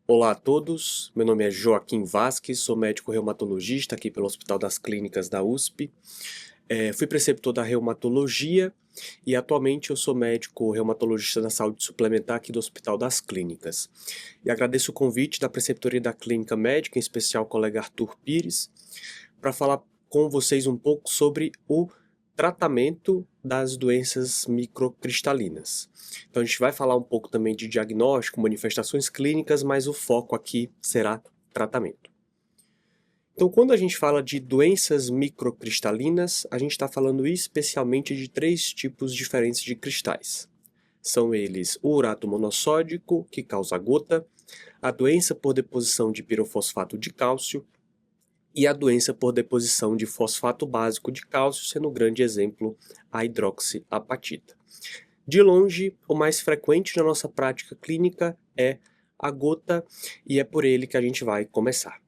Olá a todos, meu nome é Joaquim Vasques, sou médico reumatologista aqui pelo Hospital das Clínicas da USP. Fui preceptor da reumatologia e atualmente eu sou médico reumatologista da saúde suplementar aqui do Hospital das Clínicas. E agradeço o convite da preceptoria da Clínica Médica, em especial o colega Arthur Pires, para falar com vocês um pouco sobre o tratamento das doenças microcristalinas. Então a gente vai falar um pouco também de diagnóstico, manifestações clínicas, mas o foco aqui será tratamento. Então quando a gente fala de doenças microcristalinas, a gente está falando especialmente de 3 tipos diferentes de cristais. São eles o urato monossódico, que causa gota, a doença por deposição de pirofosfato de cálcio e a doença por deposição de fosfato básico de cálcio, sendo um grande exemplo a hidroxiapatita. De longe, o mais frequente na nossa prática clínica é a gota e é por ele que a gente vai começar.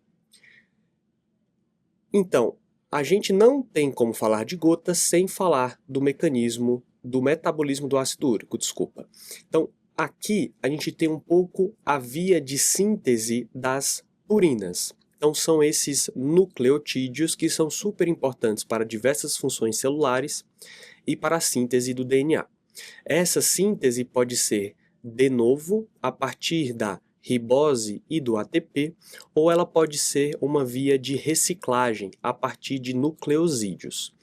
Então, a gente não tem como falar de gota sem falar do mecanismo do metabolismo do ácido úrico, desculpa. Então, aqui a gente tem um pouco a via de síntese das purinas. Então são esses nucleotídeos que são super importantes para diversas funções celulares e para a síntese do DNA. Essa síntese pode ser de novo a partir da ribose e do ATP, ou ela pode ser uma via de reciclagem a partir de nucleosídeos.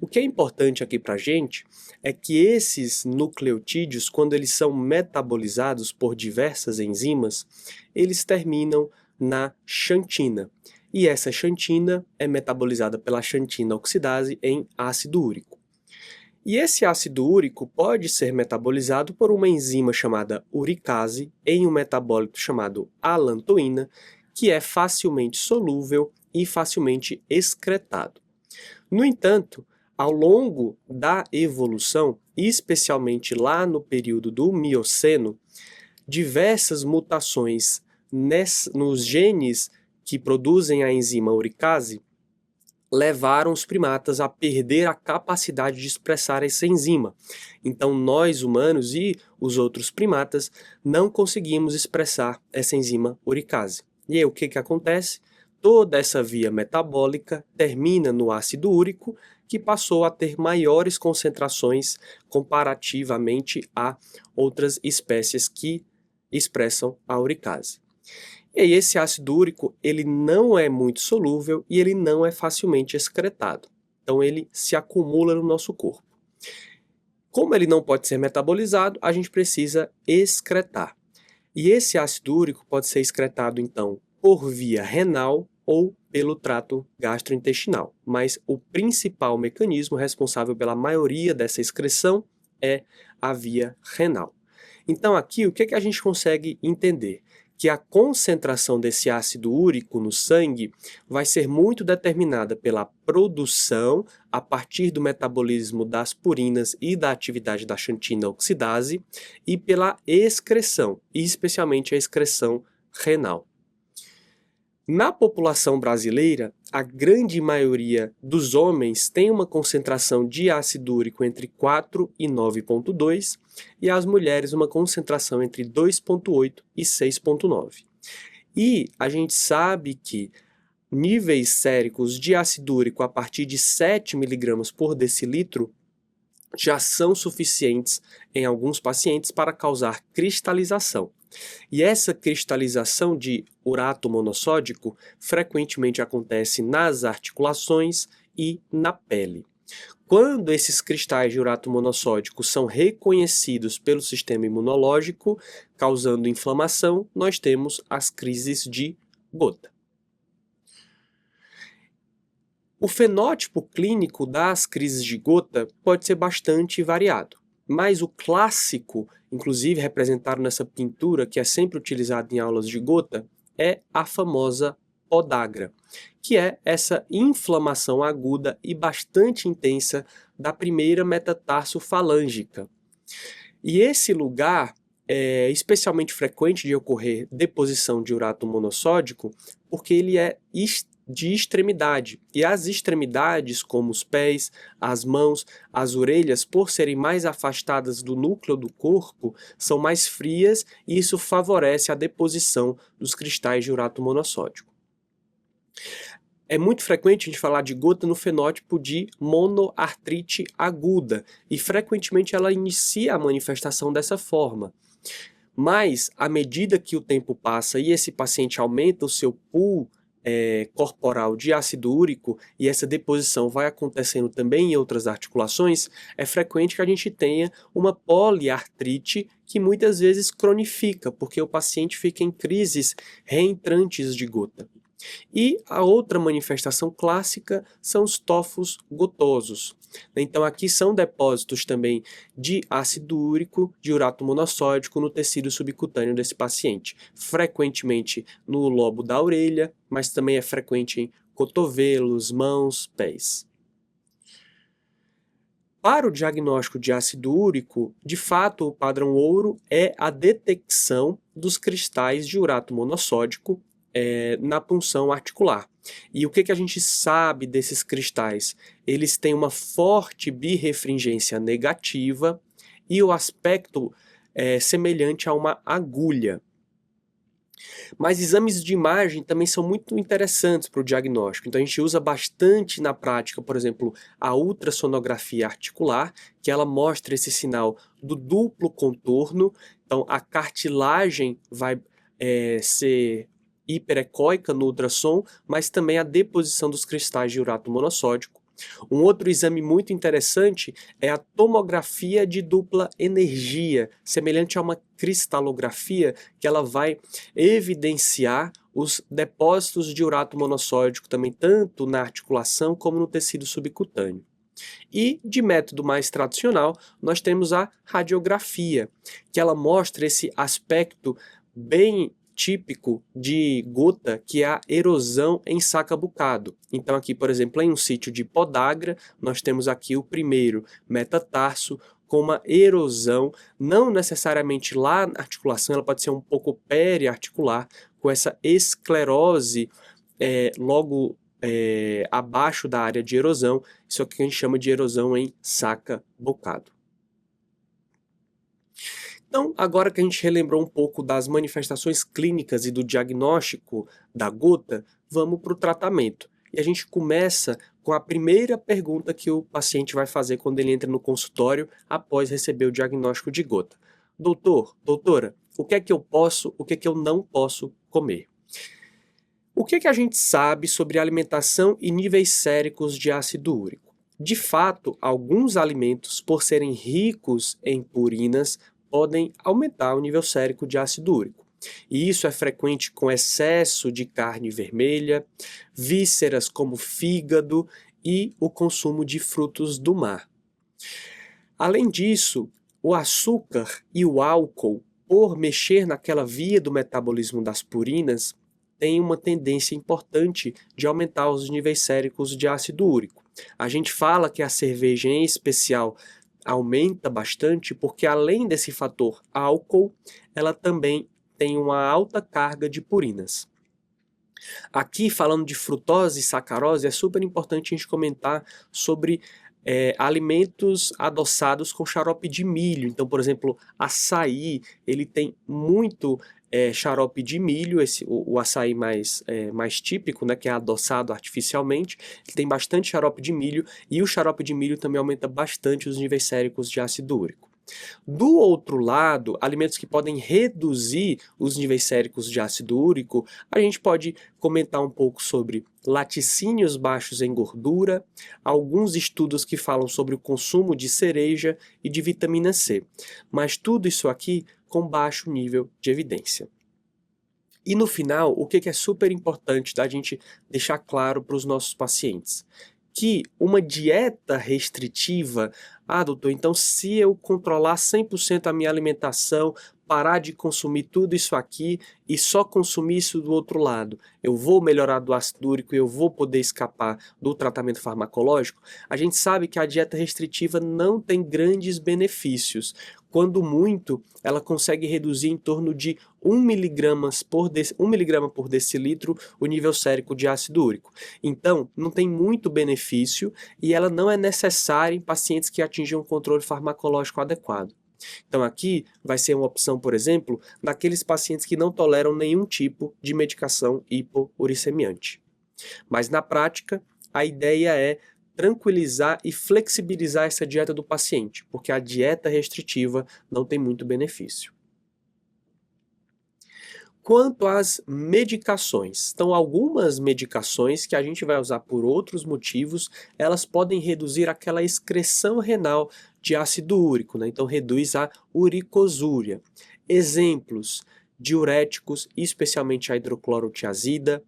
O que é importante aqui para a gente é que esses nucleotídeos, quando eles são metabolizados por diversas enzimas, eles terminam na xantina. E essa xantina é metabolizada pela xantina oxidase em ácido úrico. E esse ácido úrico pode ser metabolizado por uma enzima chamada uricase em um metabólito chamado alantoína, que é facilmente solúvel e facilmente excretado. No entanto, ao longo da evolução, especialmente lá no período do Mioceno, diversas mutações nos genes que produzem a enzima uricase levaram os primatas a perder a capacidade de expressar essa enzima. Então nós humanos e os outros primatas não conseguimos expressar essa enzima uricase. E aí o que acontece? Toda essa via metabólica termina no ácido úrico, que passou a ter maiores concentrações comparativamente a outras espécies que expressam a uricase. E aí esse ácido úrico, ele não é muito solúvel e ele não é facilmente excretado. Então ele se acumula no nosso corpo. Como ele não pode ser metabolizado, a gente precisa excretar. E esse ácido úrico pode ser excretado então por via renal ou pelo trato gastrointestinal. Mas o principal mecanismo responsável pela maioria dessa excreção é a via renal. Então aqui o que a gente consegue entender? Que a concentração desse ácido úrico no sangue vai ser muito determinada pela produção a partir do metabolismo das purinas e da atividade da xantina oxidase e pela excreção, e especialmente a excreção renal. Na população brasileira, a grande maioria dos homens tem uma concentração de ácido úrico entre 4 e 9,2 e as mulheres uma concentração entre 2,8 e 6,9. E a gente sabe que níveis séricos de ácido úrico a partir de 7 mg por decilitro já são suficientes em alguns pacientes para causar cristalização. E essa cristalização de urato monossódico frequentemente acontece nas articulações e na pele. Quando esses cristais de urato monossódico são reconhecidos pelo sistema imunológico, causando inflamação, nós temos as crises de gota. O fenótipo clínico das crises de gota pode ser bastante variado, mas o clássico, inclusive representado nessa pintura que é sempre utilizado em aulas de gota, é a famosa podagra, que é essa inflamação aguda e bastante intensa da primeira metatarso-falângica. E esse lugar é especialmente frequente de ocorrer deposição de urato monossódico, porque ele é de extremidade. E as extremidades, como os pés, as mãos, as orelhas, por serem mais afastadas do núcleo do corpo, são mais frias e isso favorece a deposição dos cristais de urato monossódico. É muito frequente a gente falar de gota no fenótipo de monoartrite aguda, e frequentemente ela inicia a manifestação dessa forma. Mas, à medida que o tempo passa e esse paciente aumenta o seu pool corporal de ácido úrico, e essa deposição vai acontecendo também em outras articulações, é frequente que a gente tenha uma poliartrite que muitas vezes cronifica, porque o paciente fica em crises reentrantes de gota. E a outra manifestação clássica são os tofos gotosos. Então aqui são depósitos também de ácido úrico, de urato monossódico no tecido subcutâneo desse paciente. Frequentemente no lobo da orelha, mas também é frequente em cotovelos, mãos, pés. Para o diagnóstico de ácido úrico, de fato o padrão ouro é a detecção dos cristais de urato monossódico na punção articular. E o que a gente sabe desses cristais? Eles têm uma forte birrefringência negativa e o aspecto é semelhante a uma agulha. Mas exames de imagem também são muito interessantes para o diagnóstico. Então a gente usa bastante na prática, por exemplo, a ultrassonografia articular, que ela mostra esse sinal do duplo contorno. Então a cartilagem vai ser hiperecóica no ultrassom, mas também a deposição dos cristais de urato monossódico. Um outro exame muito interessante é a tomografia de dupla energia, semelhante a uma cristalografia, que ela vai evidenciar os depósitos de urato monossódico também tanto na articulação como no tecido subcutâneo. E de método mais tradicional, nós temos a radiografia, que ela mostra esse aspecto bem típico de gota, que é a erosão em saca-bucado. Então aqui, por exemplo, em um sítio de podagra, nós temos aqui o primeiro metatarso com uma erosão, não necessariamente lá na articulação, ela pode ser um pouco periarticular, com essa esclerose logo abaixo da área de erosão, isso aqui a gente chama de erosão em saca-bucado. Então, agora que a gente relembrou um pouco das manifestações clínicas e do diagnóstico da gota, vamos para o tratamento. E a gente começa com a primeira pergunta que o paciente vai fazer quando ele entra no consultório após receber o diagnóstico de gota. Doutor, doutora, o que é que eu posso, o que é que eu não posso comer? O que é que a gente sabe sobre alimentação e níveis séricos de ácido úrico? De fato, alguns alimentos, por serem ricos em purinas, podem aumentar o nível sérico de ácido úrico. E isso é frequente com excesso de carne vermelha, vísceras como fígado e o consumo de frutos do mar. Além disso, o açúcar e o álcool, por mexer naquela via do metabolismo das purinas, tem uma tendência importante de aumentar os níveis séricos de ácido úrico. A gente fala que a cerveja em especial aumenta bastante porque além desse fator álcool, ela também tem uma alta carga de purinas. Aqui, falando de frutose e sacarose, é super importante a gente comentar sobre alimentos adoçados com xarope de milho. Então, por exemplo, açaí, ele tem muito xarope de milho, o açaí mais típico, né, que é adoçado artificialmente, ele tem bastante xarope de milho, e o xarope de milho também aumenta bastante os níveis séricos de ácido úrico. Do outro lado, alimentos que podem reduzir os níveis séricos de ácido úrico, a gente pode comentar um pouco sobre laticínios baixos em gordura, alguns estudos que falam sobre o consumo de cereja e de vitamina C, mas tudo isso aqui com baixo nível de evidência. E no final, o que é super importante da gente deixar claro para os nossos pacientes? Que uma dieta restritiva, doutor, então se eu controlar 100% a minha alimentação, parar de consumir tudo isso aqui e só consumir isso do outro lado, eu vou melhorar do ácido úrico e eu vou poder escapar do tratamento farmacológico? A gente sabe que a dieta restritiva não tem grandes benefícios. quando muito, ela consegue reduzir em torno de 1 miligrama por decilitro o nível sérico de ácido úrico. Então, não tem muito benefício e ela não é necessária em pacientes que atingem um controle farmacológico adequado. Então aqui vai ser uma opção, por exemplo, naqueles pacientes que não toleram nenhum tipo de medicação hipouricemiante. Mas na prática, a ideia é tranquilizar e flexibilizar essa dieta do paciente, porque a dieta restritiva não tem muito benefício. Quanto às medicações, então algumas medicações que a gente vai usar por outros motivos, elas podem reduzir aquela excreção renal de ácido úrico, né? Então reduz a uricosúria. Exemplos: diuréticos, especialmente a hidroclorotiazida,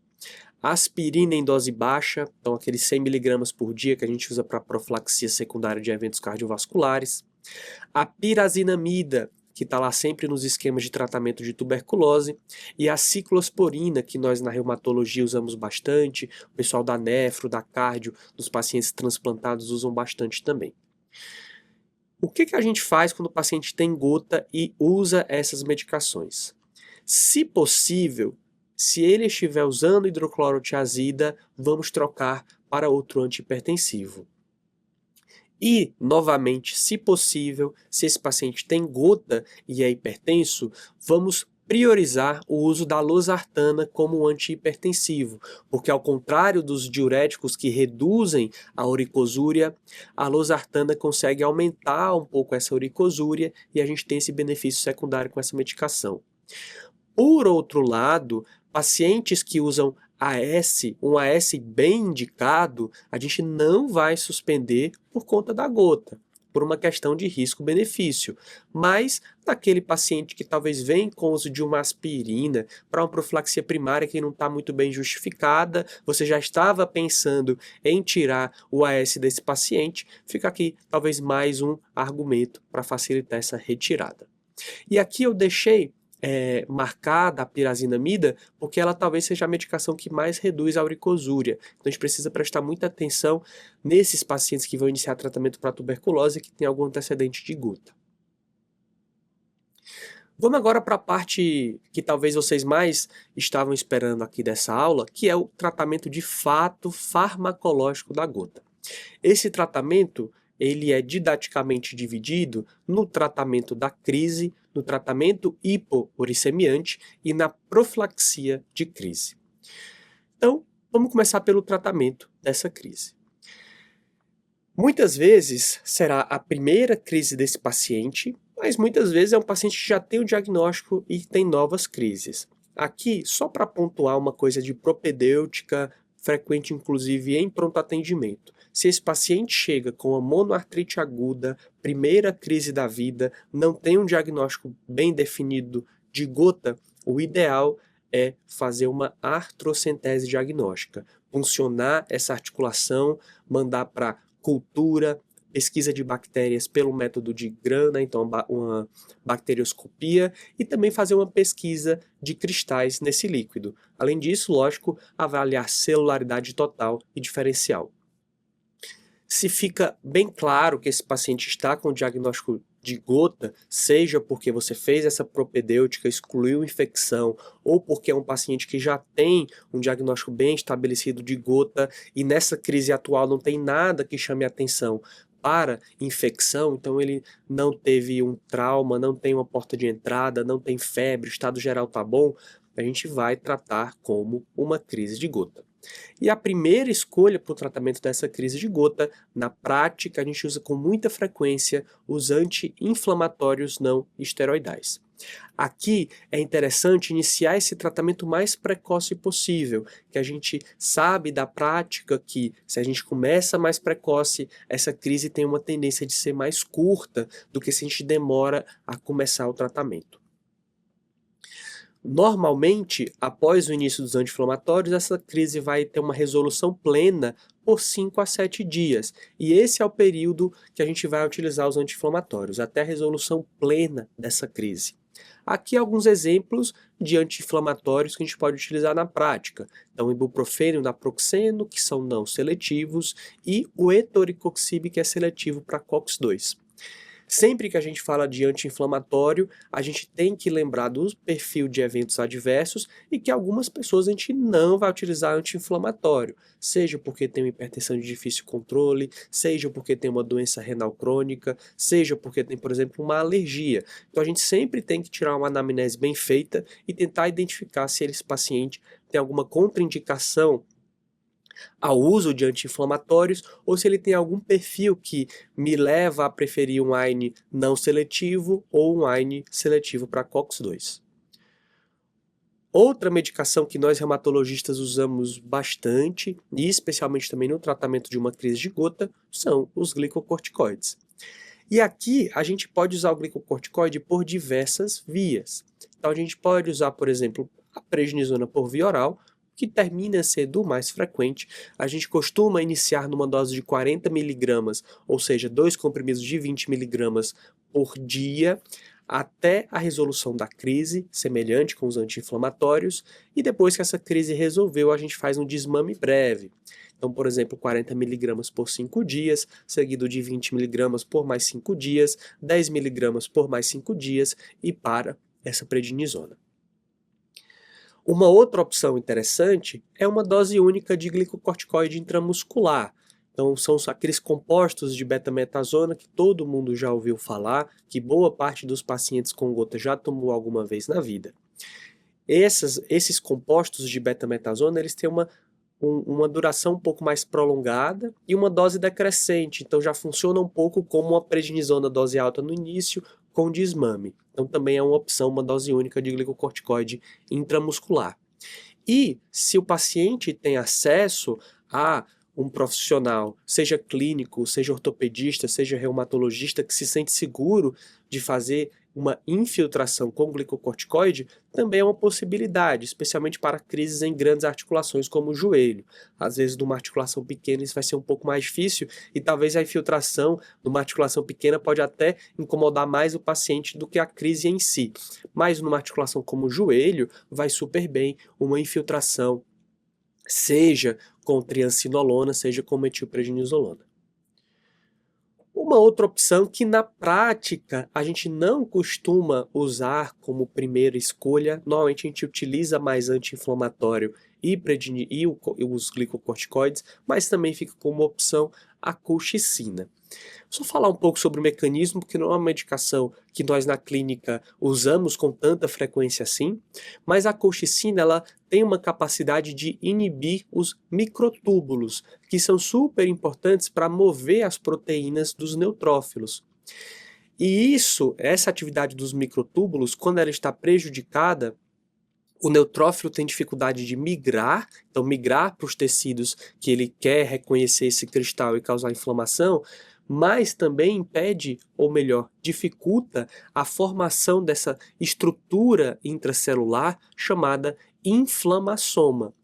aspirina em dose baixa, então aqueles 100 mg por dia que a gente usa para profilaxia secundária de eventos cardiovasculares, a pirazinamida, que está lá sempre nos esquemas de tratamento de tuberculose, e a ciclosporina, que nós na reumatologia usamos bastante, o pessoal da nefro, da cardio, dos pacientes transplantados usam bastante também. O que a gente faz quando o paciente tem gota e usa essas medicações? Se possível, se ele estiver usando hidroclorotiazida, vamos trocar para outro antihipertensivo. E, novamente, se possível, se esse paciente tem gota e é hipertenso, vamos priorizar o uso da losartana como antihipertensivo, porque ao contrário dos diuréticos que reduzem a uricosúria, a losartana consegue aumentar um pouco essa uricosúria e a gente tem esse benefício secundário com essa medicação. Por outro lado, pacientes que usam AS, um AS bem indicado, a gente não vai suspender por conta da gota, por uma questão de risco-benefício. Mas, naquele paciente que talvez venha com o uso de uma aspirina para uma profilaxia primária que não está muito bem justificada, você já estava pensando em tirar o AS desse paciente, fica aqui talvez mais um argumento para facilitar essa retirada. E aqui eu deixei marcada a pirazinamida, porque ela talvez seja a medicação que mais reduz a uricosúria. Então a gente precisa prestar muita atenção nesses pacientes que vão iniciar tratamento para tuberculose e que tem algum antecedente de gota. Vamos agora para a parte que talvez vocês mais estavam esperando aqui dessa aula, que é o tratamento de fato farmacológico da gota. Esse tratamento ele é didaticamente dividido no tratamento da crise, no tratamento hipouricemiante e na profilaxia de crise. Então, vamos começar pelo tratamento dessa crise. Muitas vezes será a primeira crise desse paciente, mas muitas vezes é um paciente que já tem o diagnóstico e tem novas crises. Aqui, só para pontuar uma coisa de propedêutica, frequente inclusive em pronto atendimento. Se esse paciente chega com a monoartrite aguda, primeira crise da vida, não tem um diagnóstico bem definido de gota, o ideal é fazer uma artrocentese diagnóstica, funcionar essa articulação, mandar para cultura, pesquisa de bactérias pelo método de Gram, então uma bacterioscopia, e também fazer uma pesquisa de cristais nesse líquido. Além disso, lógico, avaliar celularidade total e diferencial. Se fica bem claro que esse paciente está com diagnóstico de gota, seja porque você fez essa propedêutica, excluiu infecção, ou porque é um paciente que já tem um diagnóstico bem estabelecido de gota e nessa crise atual não tem nada que chame atenção para infecção, então ele não teve um trauma, não tem uma porta de entrada, não tem febre, o estado geral está bom, a gente vai tratar como uma crise de gota. E a primeira escolha para o tratamento dessa crise de gota, na prática, a gente usa com muita frequência os anti-inflamatórios não esteroidais. Aqui é interessante iniciar esse tratamento mais precoce possível, que a gente sabe da prática que se a gente começa mais precoce, essa crise tem uma tendência de ser mais curta do que se a gente demora a começar o tratamento. Normalmente, após o início dos anti-inflamatórios, essa crise vai ter uma resolução plena por 5 a 7 dias. E esse é o período que a gente vai utilizar os anti-inflamatórios, até a resolução plena dessa crise. Aqui alguns exemplos de anti-inflamatórios que a gente pode utilizar na prática. Então, ibuprofeno e naproxeno, que são não seletivos, e o etoricoxib, que é seletivo para COX-2. Sempre que a gente fala de anti-inflamatório, a gente tem que lembrar do perfil de eventos adversos e que algumas pessoas a gente não vai utilizar anti-inflamatório, seja porque tem uma hipertensão de difícil controle, seja porque tem uma doença renal crônica, seja porque tem, por exemplo, uma alergia. Então a gente sempre tem que tirar uma anamnese bem feita e tentar identificar se esse paciente tem alguma contraindicação ao uso de anti-inflamatórios ou se ele tem algum perfil que me leva a preferir um AINE não seletivo ou um AINE seletivo para COX-2. Outra medicação que nós reumatologistas usamos bastante, e especialmente também no tratamento de uma crise de gota, são os glicocorticoides. E aqui a gente pode usar o glicocorticoide por diversas vias. Então a gente pode usar, por exemplo, a prednisona por via oral, que termina a ser do mais frequente. A gente costuma iniciar numa dose de 40 mg, ou seja, 2 comprimidos de 20 mg por dia, até a resolução da crise, semelhante com os anti-inflamatórios, e depois que essa crise resolveu, a gente faz um desmame breve. Então, por exemplo, 40 mg por 5 dias, seguido de 20 mg por mais 5 dias, 10 mg por mais 5 dias e para essa prednisona. Uma outra opção interessante é uma dose única de glicocorticoide intramuscular. Então, são aqueles compostos de betametasona que todo mundo já ouviu falar, que boa parte dos pacientes com gota já tomou alguma vez na vida. Esses compostos de betametasona, eles têm uma duração um pouco mais prolongada e uma dose decrescente, então já funciona um pouco como uma prednisona dose alta no início, com desmame. Então também é uma opção, uma dose única de glicocorticoide intramuscular. E se o paciente tem acesso a um profissional, seja clínico, seja ortopedista, seja reumatologista, que se sente seguro de fazer uma infiltração com glicocorticoide, também é uma possibilidade, especialmente para crises em grandes articulações como o joelho. Às vezes, numa articulação pequena, isso vai ser um pouco mais difícil e talvez a infiltração numa articulação pequena pode até incomodar mais o paciente do que a crise em si. Mas numa articulação como o joelho, vai super bem uma infiltração, seja com triancinolona, seja com metilprednisolona. Uma outra opção que na prática a gente não costuma usar como primeira escolha, normalmente a gente utiliza mais anti-inflamatório e os glicocorticoides, mas também fica como opção a colchicina. Só falar um pouco sobre o mecanismo, porque não é uma medicação que nós na clínica usamos com tanta frequência assim, mas a colchicina ela tem uma capacidade de inibir os microtúbulos, que são super importantes para mover as proteínas dos neutrófilos. E essa atividade dos microtúbulos, quando ela está prejudicada, o neutrófilo tem dificuldade de migrar, então migrar para os tecidos que ele quer reconhecer esse cristal e causar inflamação, mas também impede, ou melhor, dificulta a formação dessa estrutura intracelular chamada inflamassoma,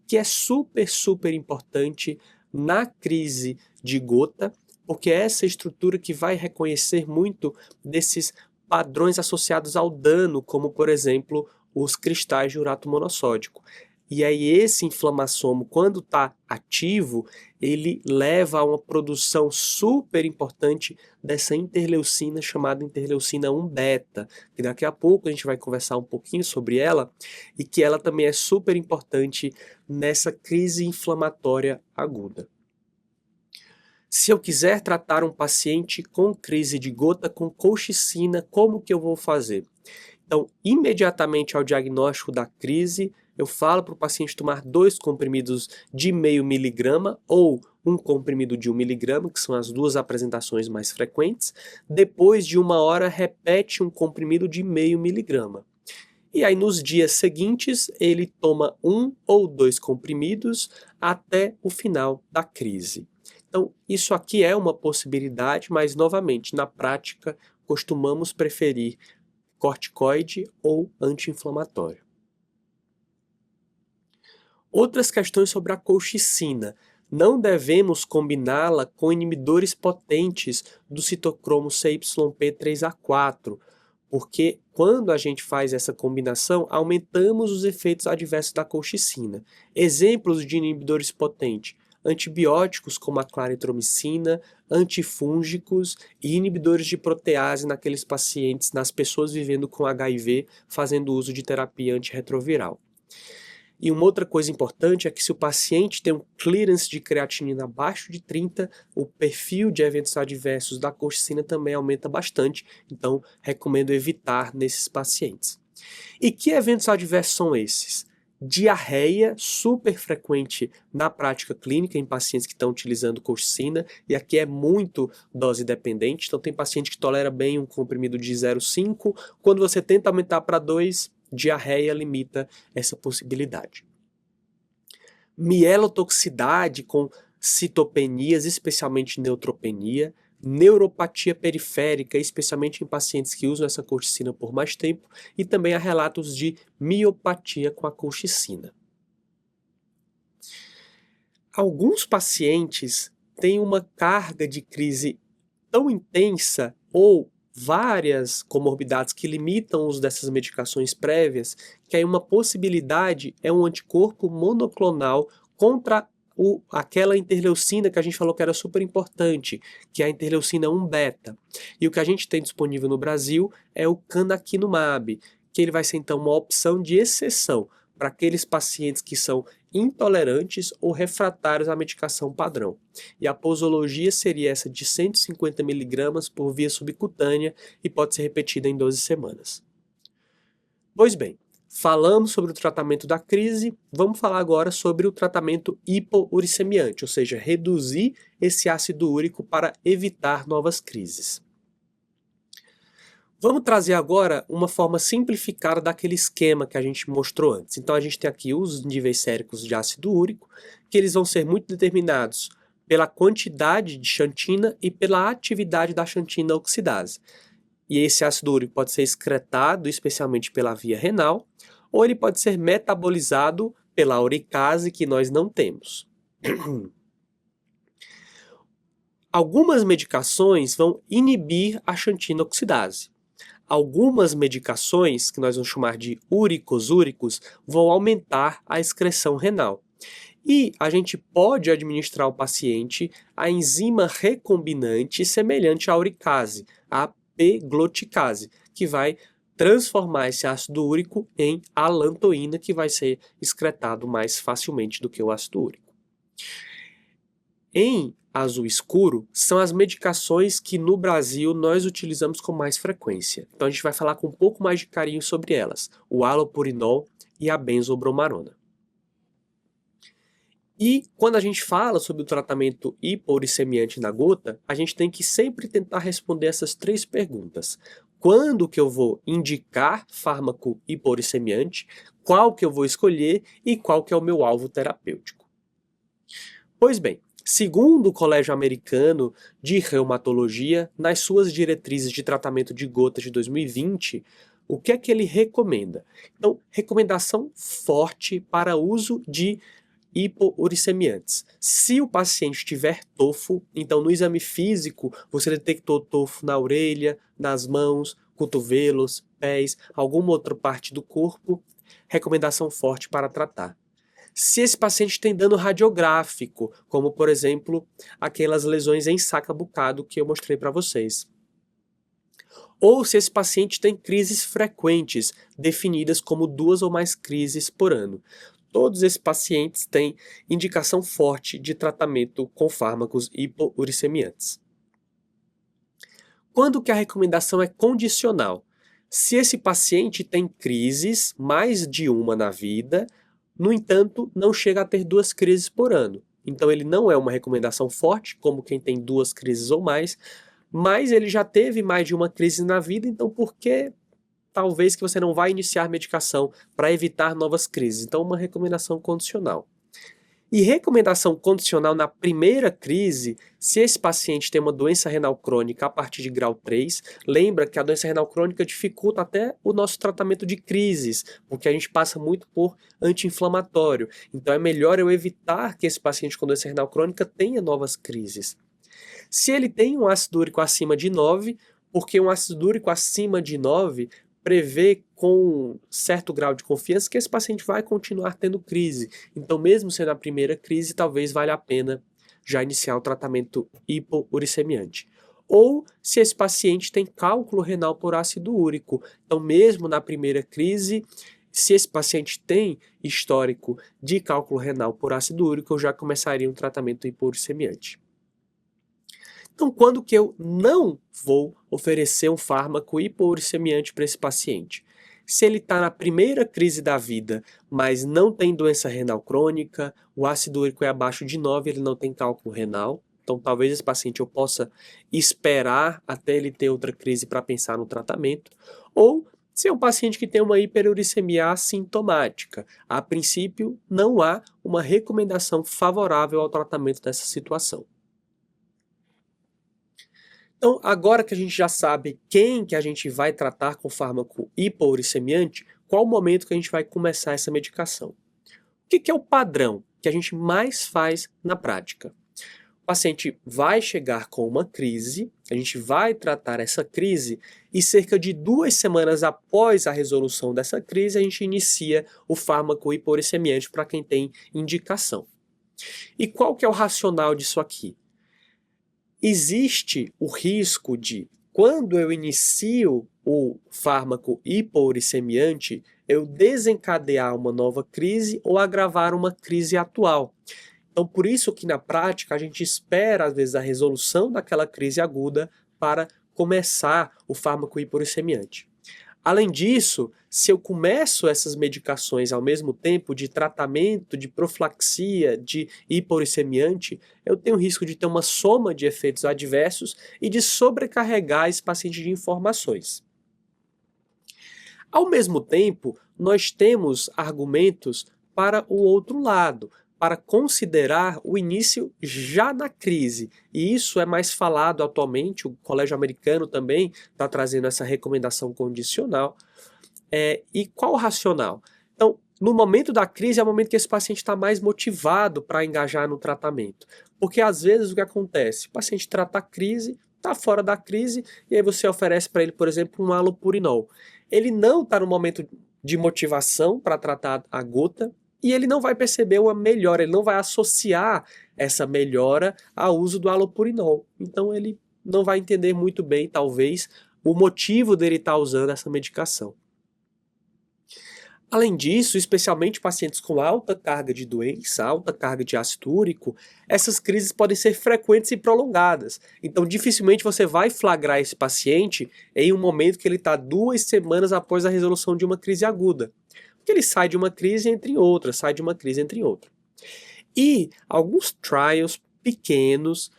que é super importante na crise de gota, porque é essa estrutura que vai reconhecer muito desses padrões associados ao dano, como por exemplo os cristais de urato monossódico. E aí esse inflamassoma, quando está ativo, ele leva a uma produção super importante dessa interleucina chamada interleucina 1-beta, que daqui a pouco a gente vai conversar um pouquinho sobre ela, e que ela também é super importante nessa crise inflamatória aguda. Se eu quiser tratar um paciente com crise de gota com colchicina, como que eu vou fazer? Então, imediatamente ao diagnóstico da crise, eu falo para o paciente tomar 2 comprimidos de 0,5 mg ou um comprimido de 1 mg, que são as duas apresentações mais frequentes. Depois de 1 hora, repete um comprimido de 0,5 mg. E aí, nos dias seguintes, ele toma 1 ou 2 comprimidos até o final da crise. Então, isso aqui é uma possibilidade, mas, novamente, na prática, costumamos preferir corticoide ou anti-inflamatório. Outras questões sobre a colchicina. Não devemos combiná-la com inibidores potentes do citocromo CYP3A4, porque quando a gente faz essa combinação, aumentamos os efeitos adversos da colchicina. Exemplos de inibidores potentes: antibióticos como a claritromicina, antifúngicos e inibidores de protease naqueles pacientes, nas pessoas vivendo com HIV, fazendo uso de terapia antirretroviral. E uma outra coisa importante é que se o paciente tem um clearance de creatinina abaixo de 30, o perfil de eventos adversos da colchicina também aumenta bastante, então recomendo evitar nesses pacientes. E que eventos adversos são esses? Diarreia, super frequente na prática clínica em pacientes que estão utilizando colchicina, e aqui é muito dose dependente, então tem paciente que tolera bem um comprimido de 0,5, quando você tenta aumentar para 2, diarreia limita essa possibilidade. Mielotoxicidade com citopenias, especialmente neutropenia, neuropatia periférica, especialmente em pacientes que usam essa colchicina por mais tempo, e também há relatos de miopatia com a colchicina. Alguns pacientes têm uma carga de crise tão intensa ou várias comorbidades que limitam o uso dessas medicações prévias, que aí uma possibilidade é um anticorpo monoclonal contra aquela interleucina que a gente falou que era super importante, que é a interleucina 1 beta. E o que a gente tem disponível no Brasil é o canakinumab, que ele vai ser então uma opção de exceção para aqueles pacientes que são intolerantes ou refratários à medicação padrão. E a posologia seria essa de 150 mg por via subcutânea e pode ser repetida em 12 semanas. Pois bem, falamos sobre o tratamento da crise, vamos falar agora sobre o tratamento hipouricemiante, ou seja, reduzir esse ácido úrico para evitar novas crises. Vamos trazer agora uma forma simplificada daquele esquema que a gente mostrou antes. Então a gente tem aqui os níveis séricos de ácido úrico, que eles vão ser muito determinados pela quantidade de xantina e pela atividade da xantina oxidase. E esse ácido úrico pode ser excretado, especialmente pela via renal, ou ele pode ser metabolizado pela uricase, que nós não temos. Algumas medicações vão inibir a xantina oxidase. Algumas medicações, que nós vamos chamar de uricosúricos, vão aumentar a excreção renal. E a gente pode administrar ao paciente a enzima recombinante semelhante à uricase, a P-gloticase, que vai transformar esse ácido úrico em alantoína, que vai ser excretado mais facilmente do que o ácido úrico. Em azul escuro são as medicações que no Brasil nós utilizamos com mais frequência. Então a gente vai falar com um pouco mais de carinho sobre elas, o halopurinol e a benzobromarona. E quando a gente fala sobre o tratamento hipouricemiante na gota, a gente tem que sempre tentar responder essas 3 perguntas. Quando que eu vou indicar fármaco hipouricemiante, qual que eu vou escolher e qual que é o meu alvo terapêutico? Pois bem, segundo o Colégio Americano de Reumatologia, nas suas diretrizes de tratamento de gota de 2020, o que é que ele recomenda? Então, recomendação forte para uso de hipouricemiantes. Se o paciente tiver tofo, então no exame físico você detectou tofo na orelha, nas mãos, cotovelos, pés, alguma outra parte do corpo, recomendação forte para tratar. Se esse paciente tem dano radiográfico, como por exemplo aquelas lesões em saca-bucado que eu mostrei para vocês. Ou se esse paciente tem crises frequentes, definidas como 2 ou mais crises por ano. Todos esses pacientes têm indicação forte de tratamento com fármacos hipouricemiantes. Quando que a recomendação é condicional? Se esse paciente tem crises, mais de uma na vida, no entanto, não chega a ter 2 crises por ano. Então ele não é uma recomendação forte, como quem tem 2 crises ou mais, mas ele já teve mais de uma crise na vida, então por que talvez que você não vai iniciar medicação para evitar novas crises? Então uma recomendação condicional. E recomendação condicional na primeira crise, se esse paciente tem uma doença renal crônica a partir de grau 3, lembra que a doença renal crônica dificulta até o nosso tratamento de crises, porque a gente passa muito por anti-inflamatório. Então é melhor eu evitar que esse paciente com doença renal crônica tenha novas crises. Se ele tem um ácido úrico acima de 9, porque um ácido úrico acima de 9 prevê com certo grau de confiança que esse paciente vai continuar tendo crise. Então, mesmo sendo a primeira crise, talvez valha a pena já iniciar o tratamento hipouricemiante. Ou se esse paciente tem cálculo renal por ácido úrico. Então, mesmo na primeira crise, se esse paciente tem histórico de cálculo renal por ácido úrico, eu já começaria um tratamento hipouricemiante. Então, quando que eu não vou oferecer um fármaco hipouricemiante para esse paciente? Se ele está na primeira crise da vida, mas não tem doença renal crônica, o ácido úrico é abaixo de 9, ele não tem cálculo renal, então talvez esse paciente eu possa esperar até ele ter outra crise para pensar no tratamento, ou se é um paciente que tem uma hiperuricemia assintomática, a princípio não há uma recomendação favorável ao tratamento dessa situação. Então, agora que a gente já sabe quem que a gente vai tratar com fármaco hipouricemiante, qual o momento que a gente vai começar essa medicação? O que é o padrão que a gente mais faz na prática? O paciente vai chegar com uma crise, a gente vai tratar essa crise e cerca de 2 semanas após a resolução dessa crise, a gente inicia o fármaco hipouricemiante para quem tem indicação. E qual que é o racional disso aqui? Existe o risco de, quando eu inicio o fármaco hipouricemiante, eu desencadear uma nova crise ou agravar uma crise atual. Então, por isso que na prática a gente espera, às vezes, a resolução daquela crise aguda para começar o fármaco hipouricemiante. Além disso, se eu começo essas medicações ao mesmo tempo de tratamento, de profilaxia, de hipouricemiante, eu tenho risco de ter uma soma de efeitos adversos e de sobrecarregar esse paciente de informações. Ao mesmo tempo, nós temos argumentos para o outro lado, para considerar o início já na crise. E isso é mais falado atualmente, o Colégio Americano também está trazendo essa recomendação condicional. E qual o racional? Então, no momento da crise é o momento que esse paciente está mais motivado para engajar no tratamento. Porque às vezes o que acontece? O paciente trata a crise, está fora da crise, e aí você oferece para ele, por exemplo, um halopurinol. Ele não está no momento de motivação para tratar a gota, e ele não vai perceber uma melhora, ele não vai associar essa melhora ao uso do halopurinol. Então ele não vai entender muito bem, talvez, o motivo dele estar usando essa medicação. Além disso, especialmente pacientes com alta carga de doença, alta carga de ácido úrico, essas crises podem ser frequentes e prolongadas. Então, dificilmente você vai flagrar esse paciente em um momento que ele está 2 semanas após a resolução de uma crise aguda. Porque ele sai de uma crise e entra em outra, sai de uma crise e entra em outra. E alguns trials pequenos,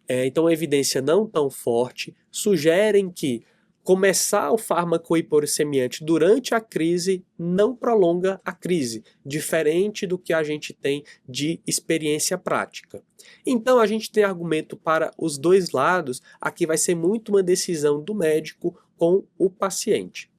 então evidência não tão forte, sugerem que começar o fármaco hipouricemiante durante a crise não prolonga a crise, diferente do que a gente tem de experiência prática. Então a gente tem argumento para os dois lados, aqui vai ser muito uma decisão do médico com o paciente.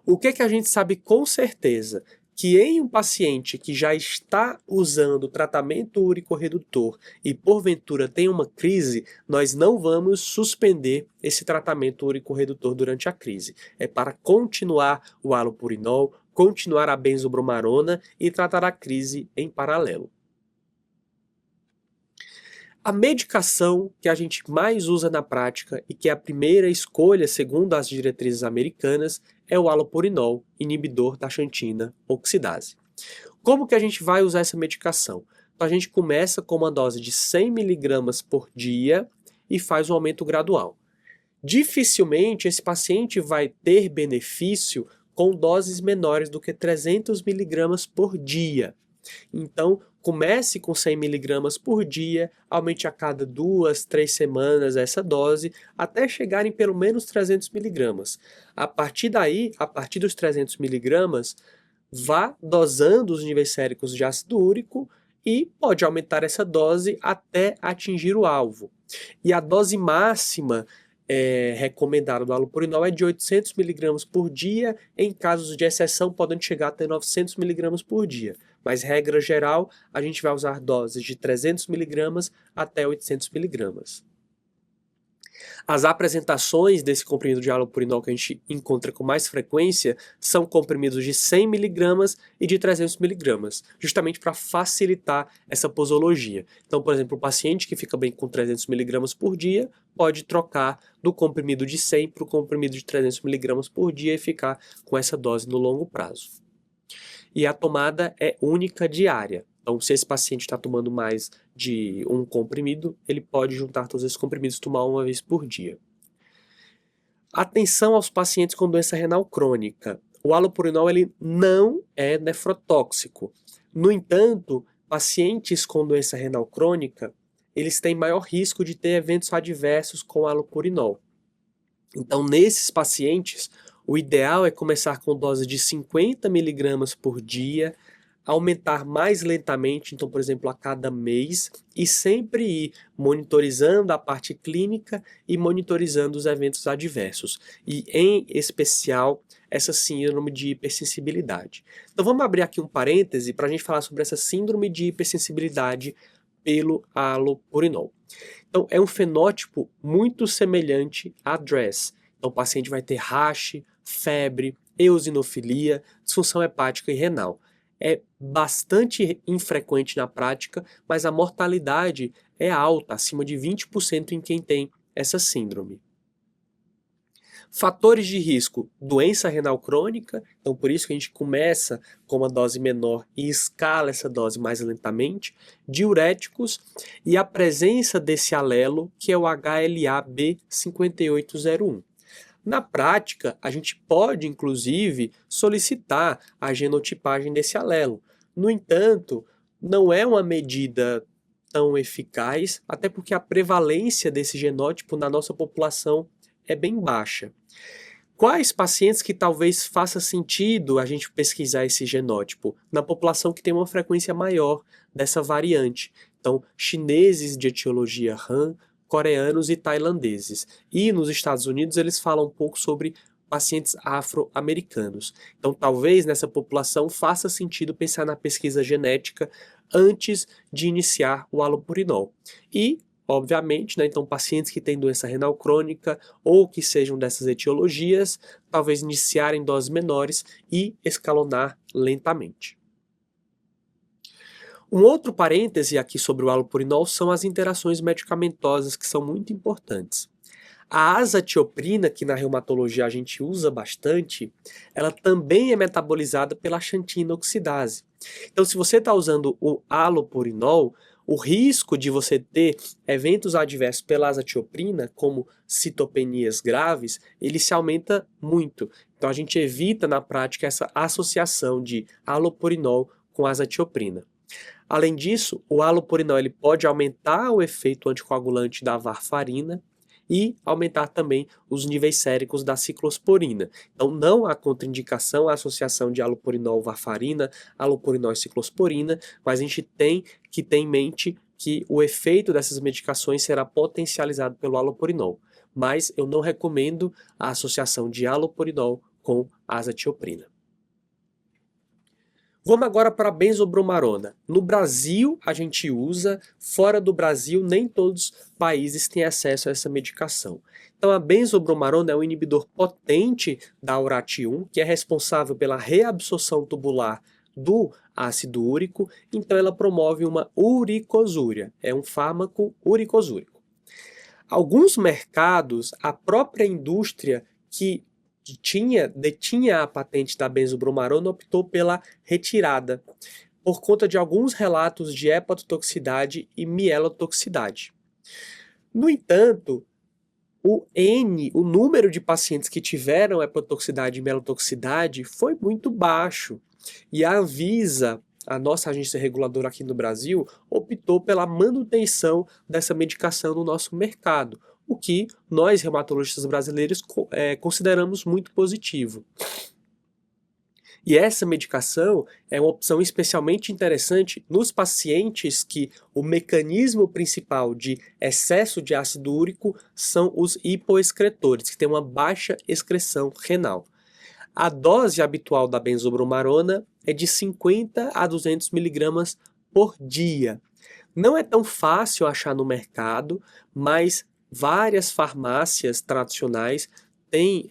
O que a gente sabe com certeza? Que em um paciente que já está usando tratamento úrico-redutor e porventura tem uma crise, nós não vamos suspender esse tratamento úrico-redutor durante a crise. É para continuar o halopurinol, continuar a benzobromarona e tratar a crise em paralelo. A medicação que a gente mais usa na prática e que é a primeira escolha segundo as diretrizes americanas é o halopurinol, inibidor da xantina oxidase. Como que a gente vai usar essa medicação? Então a gente começa com uma dose de 100 mg por dia e faz um aumento gradual. Dificilmente esse paciente vai ter benefício com doses menores do que 300 mg por dia. Então, comece com 100 mg por dia, aumente a cada 2, 3 semanas essa dose, até chegar em pelo menos 300 mg. A partir daí, a partir dos 300 mg, vá dosando os níveis séricos de ácido úrico e pode aumentar essa dose até atingir o alvo. E a dose máxima recomendada do halopurinol é de 800 mg por dia, em casos de exceção podem chegar até 900 mg por dia. Mas, regra geral, a gente vai usar doses de 300 mg até 800 mg. As apresentações desse comprimido de halopurinol que a gente encontra com mais frequência são comprimidos de 100 mg e de 300 mg, justamente para facilitar essa posologia. Então, por exemplo, o paciente que fica bem com 300 mg por dia pode trocar do comprimido de 100 para o comprimido de 300 mg por dia e ficar com essa dose no longo prazo. E a tomada é única diária. Então, se esse paciente está tomando mais de um comprimido, ele pode juntar todos esses comprimidos e tomar uma vez por dia. Atenção aos pacientes com doença renal crônica. O halopurinol ele não é nefrotóxico. No entanto, pacientes com doença renal crônica, eles têm maior risco de ter eventos adversos com halopurinol. Então, nesses pacientes, o ideal é começar com dose de 50 mg por dia, aumentar mais lentamente, então, por exemplo, a cada mês, e sempre ir monitorizando a parte clínica e monitorizando os eventos adversos, e em especial essa síndrome de hipersensibilidade. Então vamos abrir aqui um parêntese para a gente falar sobre essa síndrome de hipersensibilidade pelo halopurinol. Então é um fenótipo muito semelhante à DRESS. Então o paciente vai ter rash, febre, eosinofilia, disfunção hepática e renal. É bastante infrequente na prática, mas a mortalidade é alta, acima de 20% em quem tem essa síndrome. Fatores de risco: doença renal crônica, então por isso que a gente começa com uma dose menor e escala essa dose mais lentamente, diuréticos e a presença desse alelo, que é o HLA-B5801. Na prática, a gente pode, inclusive, solicitar a genotipagem desse alelo. No entanto, não é uma medida tão eficaz, até porque a prevalência desse genótipo na nossa população é bem baixa. Quais pacientes que talvez faça sentido a gente pesquisar esse genótipo? Na população que tem uma frequência maior dessa variante. Então, chineses de etiologia Han, coreanos e tailandeses. E nos Estados Unidos eles falam um pouco sobre pacientes afro-americanos. Então talvez nessa população faça sentido pensar na pesquisa genética antes de iniciar o halopurinol. E, obviamente, né, então pacientes que têm doença renal crônica ou que sejam dessas etiologias, talvez iniciar em doses menores e escalonar lentamente. Um outro parêntese aqui sobre o halopurinol são as interações medicamentosas, que são muito importantes. A azatioprina, que na reumatologia a gente usa bastante, ela também é metabolizada pela xantina oxidase. Então, se você está usando o halopurinol, o risco de você ter eventos adversos pela azatioprina, como citopenias graves, ele se aumenta muito. Então, a gente evita na prática essa associação de halopurinol com azatioprina. Além disso, o halopurinol ele pode aumentar o efeito anticoagulante da varfarina e aumentar também os níveis séricos da ciclosporina. Então não há contraindicação à associação de halopurinol-varfarina, halopurinol e ciclosporina, mas a gente tem que ter em mente que o efeito dessas medicações será potencializado pelo halopurinol. Mas eu não recomendo a associação de halopurinol com azatioprina. Vamos agora para a benzobromarona. No Brasil a gente usa, fora do Brasil nem todos os países têm acesso a essa medicação. Então a benzobromarona é um inibidor potente da URAT1, que é responsável pela reabsorção tubular do ácido úrico, então ela promove uma uricosúria, é um fármaco uricosúrico. Alguns mercados, a própria indústria que detinha a patente da benzobromarona optou pela retirada, por conta de alguns relatos de hepatotoxicidade e mielotoxicidade. No entanto, o número de pacientes que tiveram hepatotoxicidade e mielotoxicidade foi muito baixo, e a Anvisa, a nossa agência reguladora aqui no Brasil, optou pela manutenção dessa medicação no nosso mercado, o que nós, reumatologistas brasileiros, consideramos muito positivo. E essa medicação é uma opção especialmente interessante nos pacientes que o mecanismo principal de excesso de ácido úrico são os hipoexcretores, que têm uma baixa excreção renal. A dose habitual da benzobromarona é de 50 a 200 mg por dia. Não é tão fácil achar no mercado, mas várias farmácias tradicionais têm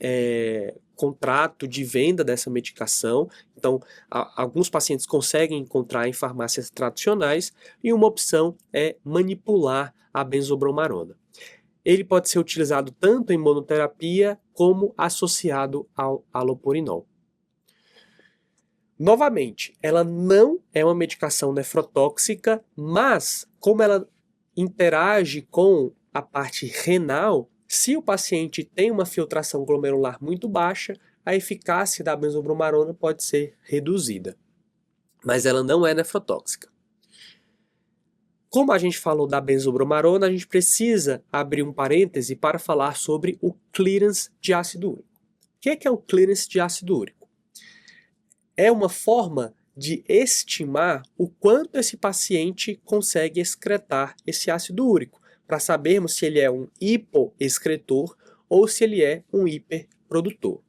contrato de venda dessa medicação, então alguns pacientes conseguem encontrar em farmácias tradicionais, e uma opção é manipular a benzobromarona. Ele pode ser utilizado tanto em monoterapia como associado ao halopurinol. Novamente, ela não é uma medicação nefrotóxica, mas como ela interage com a parte renal, se o paciente tem uma filtração glomerular muito baixa, a eficácia da benzobromarona pode ser reduzida. Mas ela não é nefrotóxica. Como a gente falou da benzobromarona, a gente precisa abrir um parêntese para falar sobre o clearance de ácido úrico. O que é o clearance de ácido úrico? É uma forma de estimar o quanto esse paciente consegue excretar esse ácido úrico, para sabermos se ele é um hipoexcretor ou se ele é um hiperprodutor.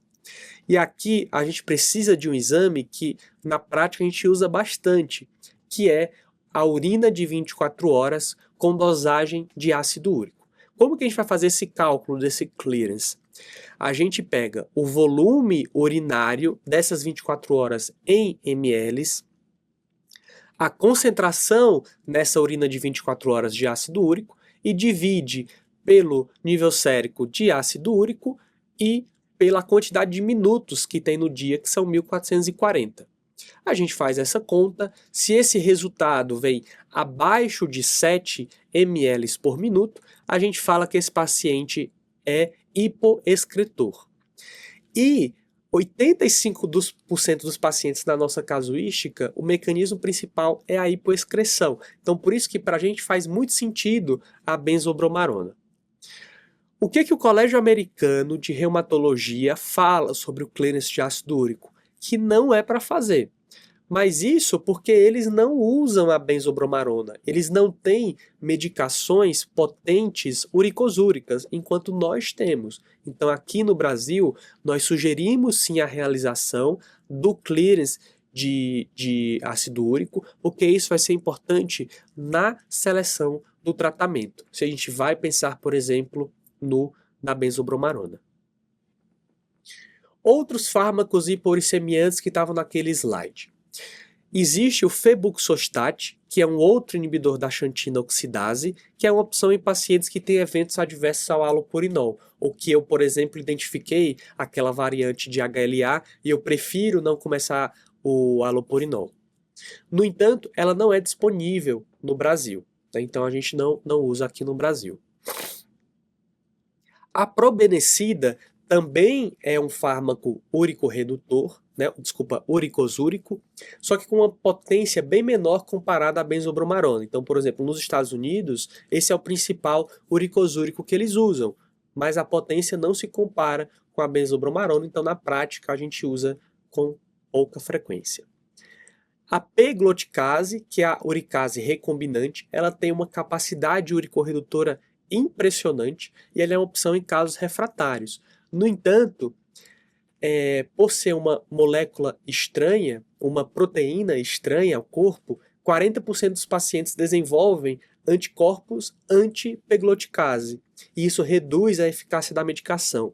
E aqui a gente precisa de um exame que na prática a gente usa bastante, que é a urina de 24 horas com dosagem de ácido úrico. Como que a gente vai fazer esse cálculo desse clearance? A gente pega o volume urinário dessas 24 horas em ml, a concentração nessa urina de 24 horas de ácido úrico e divide pelo nível sérico de ácido úrico e pela quantidade de minutos que tem no dia, que são 1440. A gente faz essa conta, se esse resultado vem abaixo de 7 ml por minuto, a gente fala que esse paciente é hipoexcretor. E 85% dos pacientes na nossa casuística, o mecanismo principal é a hipoexcreção. Então, por isso que para a gente faz muito sentido a benzobromarona. O que o Colégio Americano de Reumatologia fala sobre o clearance de ácido úrico? Que não é para fazer. Mas isso porque eles não usam a benzobromarona. Eles não têm medicações potentes uricosúricas, enquanto nós temos. Então aqui no Brasil, nós sugerimos sim a realização do clearance de ácido úrico, porque isso vai ser importante na seleção do tratamento. Se a gente vai pensar, por exemplo, na benzobromarona. Outros fármacos hiporicemiantes que estavam naquele slide. Existe o febuxostat, que é um outro inibidor da xantina oxidase, que é uma opção em pacientes que têm eventos adversos ao halopurinol, ou que eu, por exemplo, identifiquei aquela variante de HLA e eu prefiro não começar o halopurinol. No entanto, ela não é disponível no Brasil, né? Então a gente não usa aqui no Brasil. A probenecida também é um fármaco úrico-redutor, né? Uricosúrico, só que com uma potência bem menor comparada à benzobromarona. Então, por exemplo, nos Estados Unidos, esse é o principal uricosúrico que eles usam, mas a potência não se compara com a benzobromarona, então na prática a gente usa com pouca frequência. A pegloticase, que é a uricase recombinante, ela tem uma capacidade uricorredutora impressionante e ela é uma opção em casos refratários. No entanto, por ser uma molécula estranha, uma proteína estranha ao corpo, 40% dos pacientes desenvolvem anticorpos anti-pegloticase, e isso reduz a eficácia da medicação.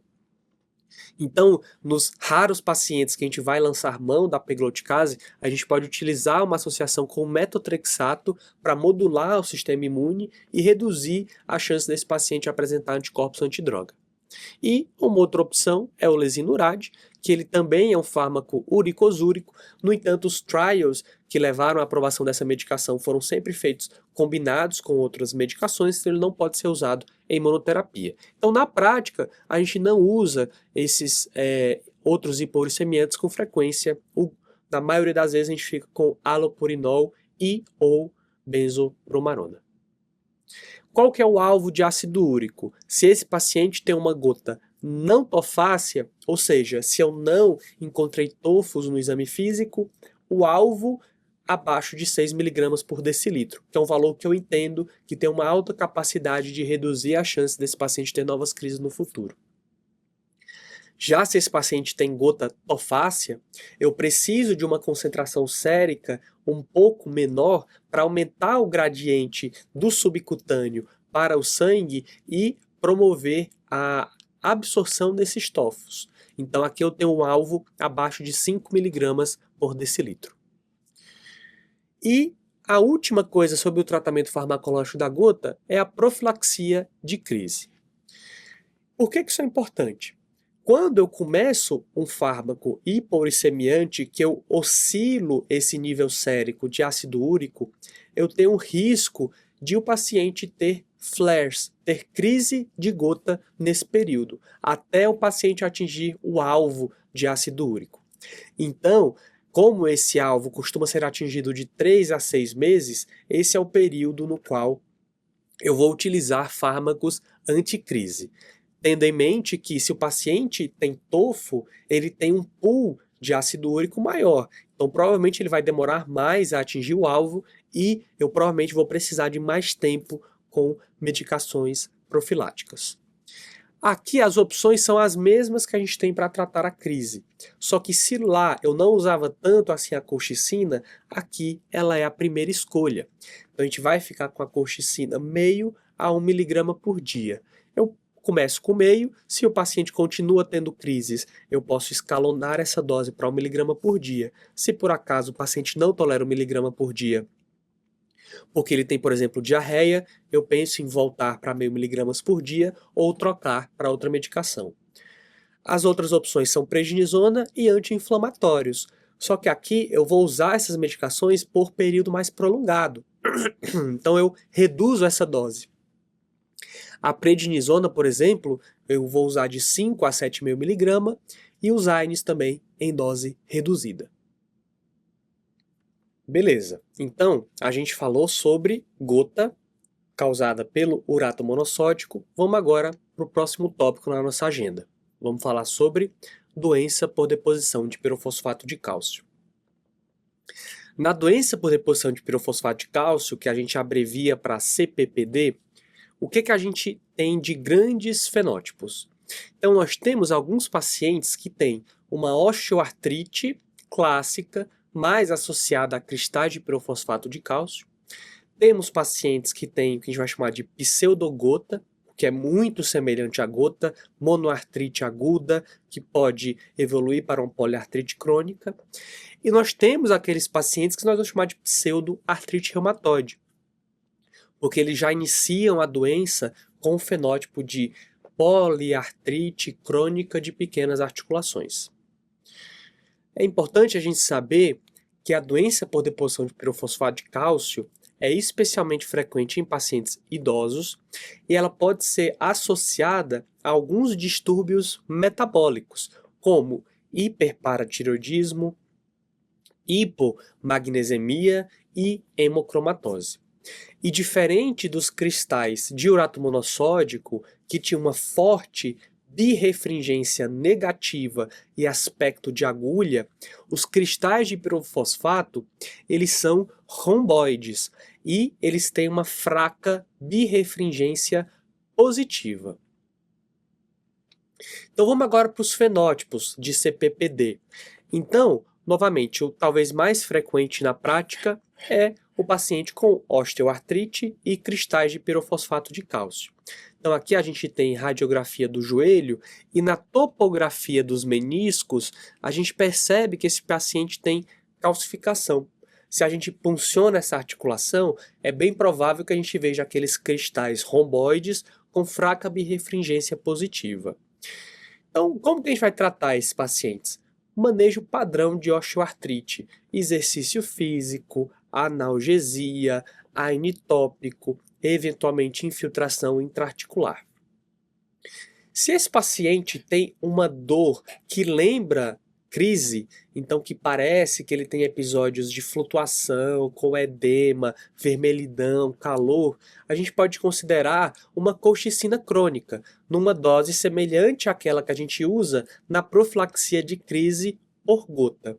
Então, nos raros pacientes que a gente vai lançar mão da pegloticase, a gente pode utilizar uma associação com o metotrexato para modular o sistema imune e reduzir a chance desse paciente apresentar anticorpos antidroga. E uma outra opção é o lesinurad, que ele também é um fármaco uricosúrico. No entanto, os trials que levaram à aprovação dessa medicação foram sempre feitos combinados com outras medicações, então ele não pode ser usado em monoterapia. Então, na prática, a gente não usa esses outros hiporicemiantes com frequência. Na maioria das vezes, a gente fica com halopurinol e ou benzobromarona. Qual que é o alvo de ácido úrico? Se esse paciente tem uma gota não tofácea, ou seja, se eu não encontrei tofos no exame físico, o alvo abaixo de 6 mg por decilitro, que é um valor que eu entendo que tem uma alta capacidade de reduzir a chance desse paciente ter novas crises no futuro. Já se esse paciente tem gota tofácea, eu preciso de uma concentração sérica um pouco menor para aumentar o gradiente do subcutâneo para o sangue e promover a absorção desses tófos. Então aqui eu tenho um alvo abaixo de 5 mg por decilitro. E a última coisa sobre o tratamento farmacológico da gota é a profilaxia de crise. Por que isso é importante? Quando eu começo um fármaco hipouricemiante, que eu oscilo esse nível sérico de ácido úrico, eu tenho um risco de o paciente ter flares, ter crise de gota nesse período, até o paciente atingir o alvo de ácido úrico. Então, como esse alvo costuma ser atingido de 3 a 6 meses, esse é o período no qual eu vou utilizar fármacos anticrise. Tendo em mente que se o paciente tem tofo, ele tem um pool de ácido úrico maior. Então, provavelmente ele vai demorar mais a atingir o alvo e eu provavelmente vou precisar de mais tempo com medicações profiláticas. Aqui as opções são as mesmas que a gente tem para tratar a crise. Só que se lá eu não usava tanto assim a colchicina, aqui ela é a primeira escolha. Então, a gente vai ficar com a colchicina meio a 1 mg por dia. Eu começo com meio, se o paciente continua tendo crises, eu posso escalonar essa dose para 1 mg por dia. Se por acaso o paciente não tolera 1 mg por dia, porque ele tem, por exemplo, diarreia, eu penso em voltar para meio miligramas por dia ou trocar para outra medicação. As outras opções são prednisona e anti-inflamatórios. Só que aqui eu vou usar essas medicações por período mais prolongado. Então eu reduzo essa dose. A prednisona, por exemplo, eu vou usar de 5 a 7,5 mg e os AINES também em dose reduzida. Beleza, então a gente falou sobre gota causada pelo urato monossódico. Vamos agora para o próximo tópico na nossa agenda. Vamos falar sobre doença por deposição de pirofosfato de cálcio. Na doença por deposição de pirofosfato de cálcio, que a gente abrevia para CPPD, o que a gente tem de grandes fenótipos? Então, nós temos alguns pacientes que têm uma osteoartrite clássica, mais associada a cristais de pirofosfato de cálcio. Temos pacientes que têm o que a gente vai chamar de pseudogota, que é muito semelhante à gota, monoartrite aguda, que pode evoluir para uma poliartrite crônica. E nós temos aqueles pacientes que nós vamos chamar de pseudoartrite reumatoide, porque eles já iniciam a doença com o fenótipo de poliartrite crônica de pequenas articulações. É importante a gente saber que a doença por deposição de pirofosfato de cálcio é especialmente frequente em pacientes idosos e ela pode ser associada a alguns distúrbios metabólicos, como hiperparatireoidismo, hipomagnesemia e hemocromatose. E diferente dos cristais de urato monossódico, que tinha uma forte birrefringência negativa e aspecto de agulha, os cristais de pirofosfato, eles são romboides e eles têm uma fraca birrefringência positiva. Então vamos agora para os fenótipos de CPPD. Então, novamente, o talvez mais frequente na prática é o paciente com osteoartrite e cristais de pirofosfato de cálcio. Então aqui a gente tem radiografia do joelho e na topografia dos meniscos a gente percebe que esse paciente tem calcificação. Se a gente punciona essa articulação, é bem provável que a gente veja aqueles cristais romboides com fraca birrefringência positiva. Então, como que a gente vai tratar esses pacientes? Manejo padrão de osteoartrite, exercício físico, analgesia, AINE tópico, eventualmente infiltração intraarticular. Se esse paciente tem uma dor que lembra crise, então que parece que ele tem episódios de flutuação, com edema, vermelhidão, calor, a gente pode considerar uma colchicina crônica, numa dose semelhante àquela que a gente usa na profilaxia de crise por gota.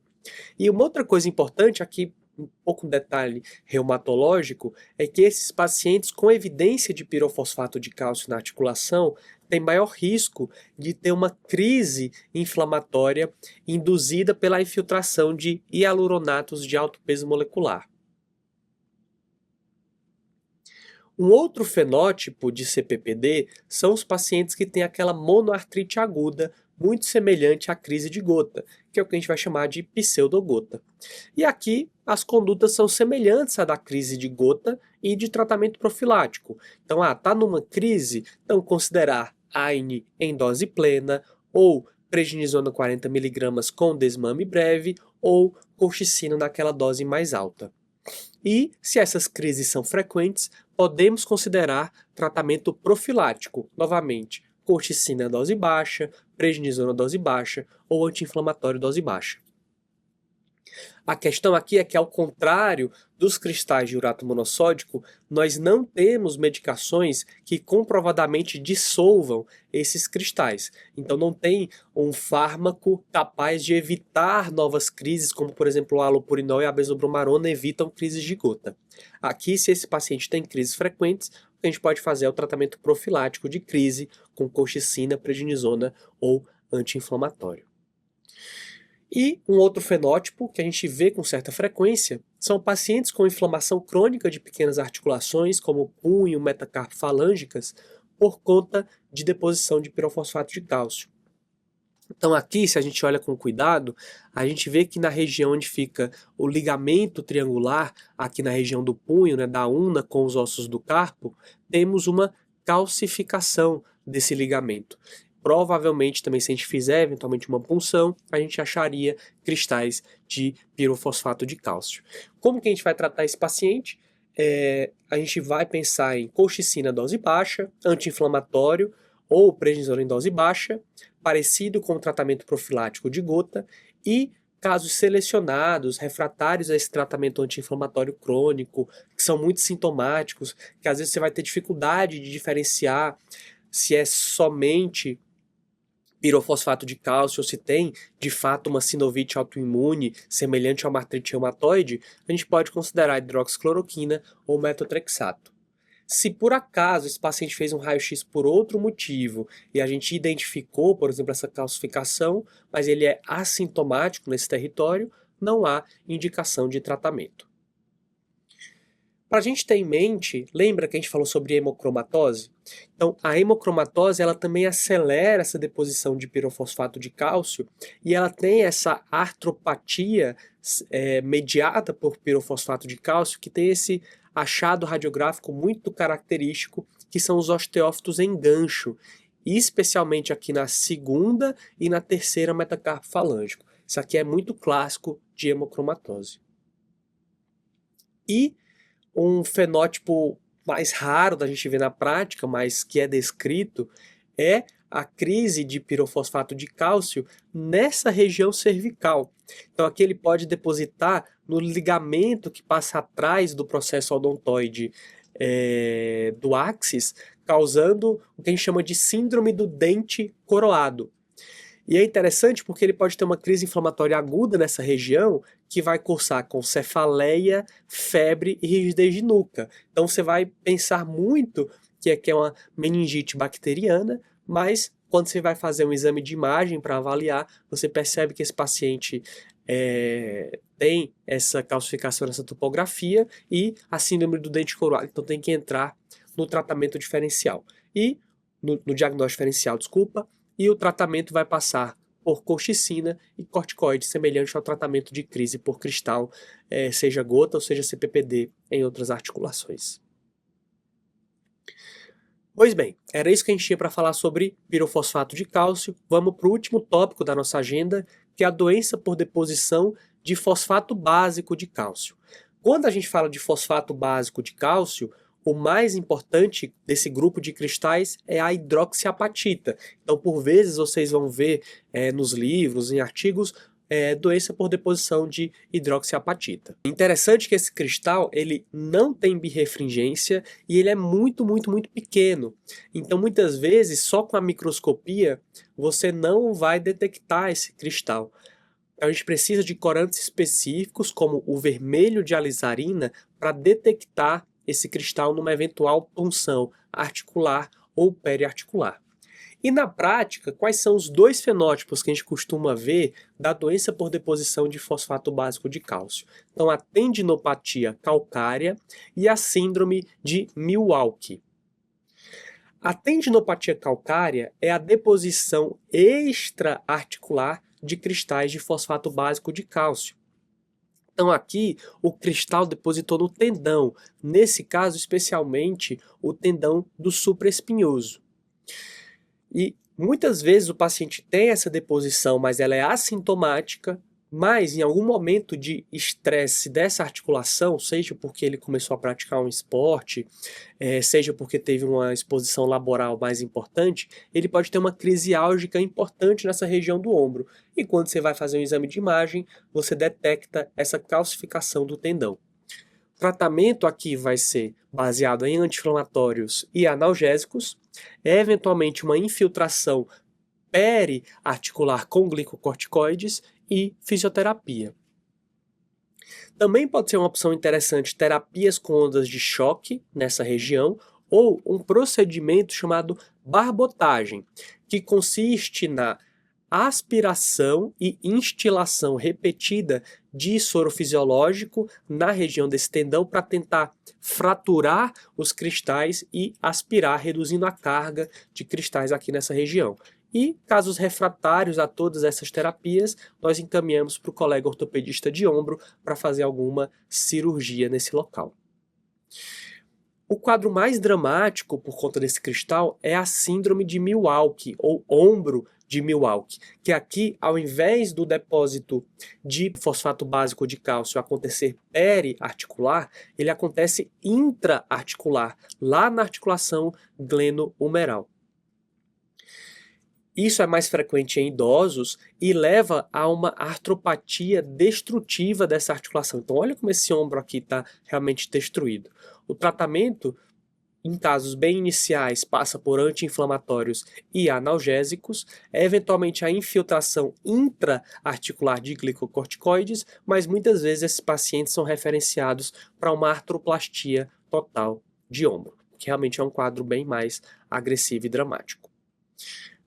E uma outra coisa importante aqui, um pouco um detalhe reumatológico, é que esses pacientes com evidência de pirofosfato de cálcio na articulação têm maior risco de ter uma crise inflamatória induzida pela infiltração de hialuronatos de alto peso molecular. Um outro fenótipo de CPPD são os pacientes que têm aquela monoartrite aguda, muito semelhante à crise de gota, que é o que a gente vai chamar de pseudogota. E aqui as condutas são semelhantes à da crise de gota e de tratamento profilático. Então, tá numa crise, então considerar AINE em dose plena, ou prednisona 40 mg com desmame breve, ou colchicina naquela dose mais alta. E, se essas crises são frequentes, podemos considerar tratamento profilático, novamente, colchicina dose baixa, prednisona dose baixa ou anti-inflamatório dose baixa. A questão aqui é que, ao contrário dos cristais de urato monossódico, nós não temos medicações que comprovadamente dissolvam esses cristais. Então não tem um fármaco capaz de evitar novas crises, como por exemplo o halopurinol e a besobrommarona evitam crises de gota. Aqui, se esse paciente tem crises frequentes, o que a gente pode fazer é o tratamento profilático de crise com colchicina, prednisona ou anti-inflamatório. E um outro fenótipo que a gente vê com certa frequência são pacientes com inflamação crônica de pequenas articulações, como punho, metacarpo falângicas, por conta de deposição de pirofosfato de cálcio. Então aqui, se a gente olha com cuidado, a gente vê que na região onde fica o ligamento triangular, aqui na região do punho, né, da una com os ossos do carpo, temos uma calcificação desse ligamento. Provavelmente também, se a gente fizer eventualmente uma punção, a gente acharia cristais de pirofosfato de cálcio. Como que a gente vai tratar esse paciente? A gente vai pensar em colchicina dose baixa, anti-inflamatório ou prednisona em dose baixa, parecido com o tratamento profilático de gota, e casos selecionados, refratários a esse tratamento anti-inflamatório crônico, que são muito sintomáticos, que às vezes você vai ter dificuldade de diferenciar se é somente pirofosfato de cálcio, ou se tem, de fato, uma sinovite autoimune semelhante a uma artrite reumatoide, a gente pode considerar hidroxicloroquina ou metotrexato. Se por acaso esse paciente fez um raio-x por outro motivo e a gente identificou, por exemplo, essa calcificação, mas ele é assintomático nesse território, não há indicação de tratamento. Para a gente ter em mente, lembra que a gente falou sobre hemocromatose? Então, a hemocromatose ela também acelera essa deposição de pirofosfato de cálcio e ela tem essa artropatia mediada por pirofosfato de cálcio, que tem esse achado radiográfico muito característico, que são os osteófitos em gancho, especialmente aqui na segunda e na terceira metacarpo falângico. Isso aqui é muito clássico de hemocromatose. E um fenótipo mais raro da gente ver na prática, mas que é descrito, é a crise de pirofosfato de cálcio nessa região cervical. Então aqui ele pode depositar no ligamento que passa atrás do processo odontoide do áxis, causando o que a gente chama de síndrome do dente coroado. E é interessante porque ele pode ter uma crise inflamatória aguda nessa região que vai cursar com cefaleia, febre e rigidez de nuca. Então você vai pensar muito que é uma meningite bacteriana, mas quando você vai fazer um exame de imagem para avaliar, você percebe que esse paciente tem essa calcificação nessa topografia e a síndrome do dente coroado. Então tem que entrar no tratamento diferencial. E no diagnóstico diferencial, desculpa. E o tratamento vai passar por colchicina e corticoide, semelhante ao tratamento de crise por cristal, seja gota ou seja CPPD em outras articulações. Pois bem, era isso que a gente tinha para falar sobre pirofosfato de cálcio. Vamos para o último tópico da nossa agenda, que é a doença por deposição de fosfato básico de cálcio. Quando a gente fala de fosfato básico de cálcio, o mais importante desse grupo de cristais é a hidroxiapatita. Então, por vezes, vocês vão ver nos livros, em artigos, doença por deposição de hidroxiapatita. Interessante que esse cristal ele não tem birrefringência e ele é muito, muito, muito pequeno. Então, muitas vezes, só com a microscopia, você não vai detectar esse cristal. A gente precisa de corantes específicos, como o vermelho de alizarina, para detectar esse cristal numa eventual punção articular ou periarticular. E na prática, quais são os dois fenótipos que a gente costuma ver da doença por deposição de fosfato básico de cálcio? Então, a tendinopatia calcária e a síndrome de Milwaukee. A tendinopatia calcária é a deposição extra-articular de cristais de fosfato básico de cálcio. Então aqui o cristal depositou no tendão, nesse caso especialmente o tendão do supraespinhoso. E muitas vezes o paciente tem essa deposição, mas ela é assintomática, mas em algum momento de estresse dessa articulação, seja porque ele começou a praticar um esporte, seja porque teve uma exposição laboral mais importante, ele pode ter uma crise álgica importante nessa região do ombro. E quando você vai fazer um exame de imagem, você detecta essa calcificação do tendão. O tratamento aqui vai ser baseado em anti-inflamatórios e analgésicos, eventualmente uma infiltração periarticular com glicocorticoides e fisioterapia. Também pode ser uma opção interessante terapias com ondas de choque nessa região ou um procedimento chamado barbotagem, que consiste na aspiração e instilação repetida de soro fisiológico na região desse tendão para tentar fraturar os cristais e aspirar, reduzindo a carga de cristais aqui nessa região. E, casos refratários a todas essas terapias, nós encaminhamos para o colega ortopedista de ombro para fazer alguma cirurgia nesse local. O quadro mais dramático por conta desse cristal é a síndrome de Milwaukee, ou ombro de Milwaukee, que aqui, ao invés do depósito de fosfato básico de cálcio acontecer periarticular, ele acontece intraarticular, lá na articulação gleno-humeral. Isso é mais frequente em idosos e leva a uma artropatia destrutiva dessa articulação. Então olha como esse ombro aqui está realmente destruído. O tratamento, em casos bem iniciais, passa por anti-inflamatórios e analgésicos, eventualmente a infiltração intraarticular de glicocorticoides, mas muitas vezes esses pacientes são referenciados para uma artroplastia total de ombro, que realmente é um quadro bem mais agressivo e dramático.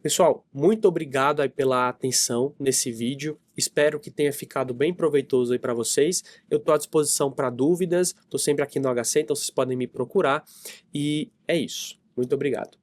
Pessoal, muito obrigado aí pela atenção nesse vídeo, espero que tenha ficado bem proveitoso aí para vocês. Eu estou à disposição para dúvidas, estou sempre aqui no HC, então vocês podem me procurar, e é isso. Muito obrigado.